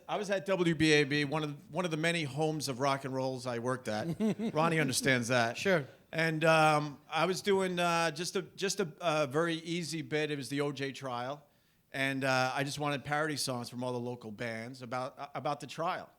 I was at WBAB, one of the many homes of rock and rolls I worked at. Ronnie understands that. Sure. And I was doing just a very easy bit. It was the OJ trial, and I just wanted parody songs from all the local bands about the trial.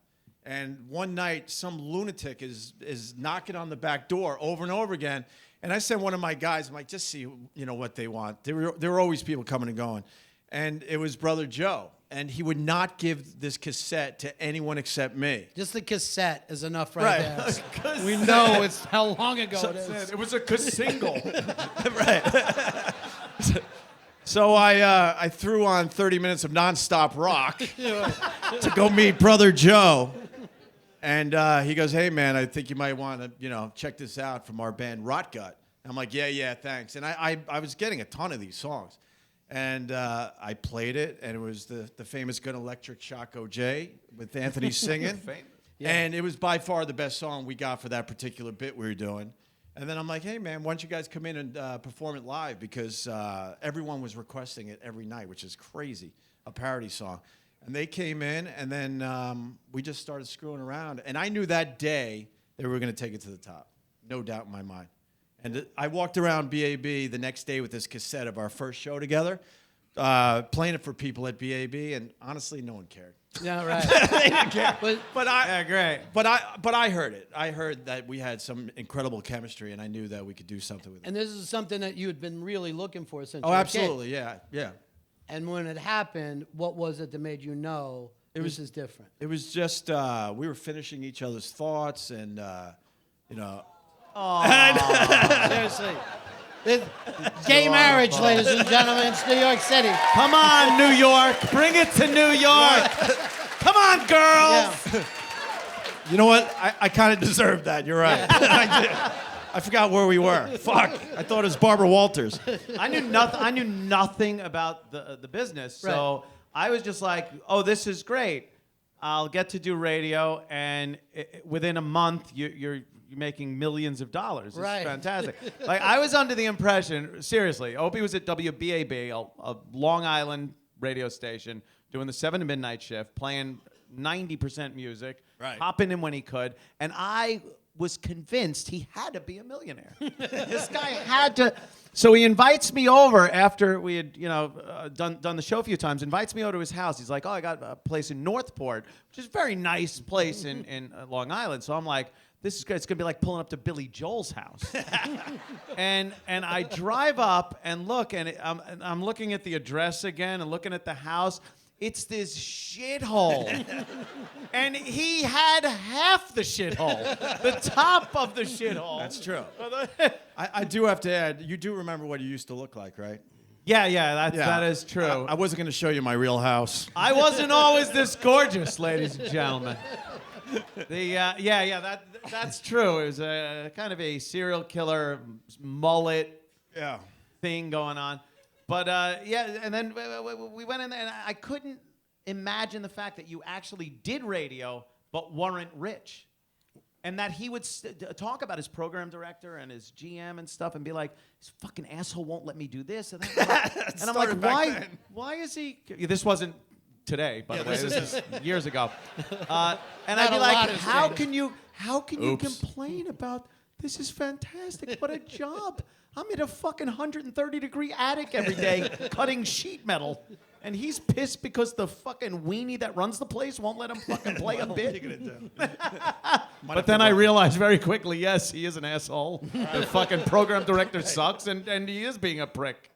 And one night, some lunatic is knocking on the back door over and over again. And I sent one of my guys, I'm like, just see what they want. There were always people coming and going. And it was Brother Joe. And he would not give this cassette to anyone except me. Just the cassette is enough right there. We know know it's how long ago it is. It was a single. Right. So I threw on 30 minutes of nonstop rock to go meet Brother Joe. And he goes, hey, man, I think you might want to, check this out from our band Rot Gut. I'm like, yeah, thanks. And I was getting a ton of these songs. And I played it, and it was the famous Gun Electric Shock OJ with Anthony singing. Yeah. And it was by far the best song we got for that particular bit we were doing. And then I'm like, hey, man, why don't you guys come in and perform it live? Because everyone was requesting it every night, which is crazy, a parody song. And they came in, and then we just started screwing around. And I knew that day they were going to take it to the top, no doubt in my mind. And I walked around BAB the next day with this cassette of our first show together, playing it for people at BAB, and honestly, no one cared. Yeah, right. They didn't care. But I heard it. I heard that we had some incredible chemistry, and I knew that we could do something with it. And this is something that you had been really looking for since you Oh, were a absolutely, kid. yeah. And when it happened, what was it that made you know this is different? It was just we were finishing each other's thoughts, and Seriously. Gay marriage, ladies and gentlemen. It's New York City. Come on, New York. Bring it to New York. Come on, girls. Yeah. You know what? I kind of deserved that. You're right. I did. I forgot where we were. Fuck. I thought it was Barbara Walters. I knew nothing about the business, so I was just like, oh, this is great. I'll get to do radio, and within a month, you're making millions of dollars. It's fantastic. Like, I was under the impression, seriously, Opie was at WBAB, a Long Island radio station, doing the 7 to midnight shift, playing 90% music, hopping in when he could, and I was convinced he had to be a millionaire. This guy had to. So he invites me over after we had, done the show a few times. Invites me over to his house. He's like, "Oh, I got a place in Northport, which is a very nice place in Long Island." So I'm like, "This is good. It's gonna be like pulling up to Billy Joel's house." and I drive up and look, and I'm looking at the address again and looking at the house. It's this shithole. And he had half the shithole. The top of the shithole. That's true. I do have to add, you do remember what you used to look like, right? Yeah, that is true. I wasn't going to show you my real house. I wasn't always this gorgeous, ladies and gentlemen. That's true. It was a kind of a serial killer mullet thing going on. But, and then we went in there, and I couldn't imagine the fact that you actually did radio but weren't rich. And that he would talk about his program director and his GM and stuff and be like, this fucking asshole won't let me do this. And I'm like, why is he? This wasn't today, by the way. This is years ago. And I'd be like, how can you complain about, this is fantastic, what a job. I'm in a fucking 130-degree attic every day cutting sheet metal. And he's pissed because the fucking weenie that runs the place won't let him fucking play a bit. But then I realized very quickly, yes, he is an asshole. The fucking program director sucks, and he is being a prick.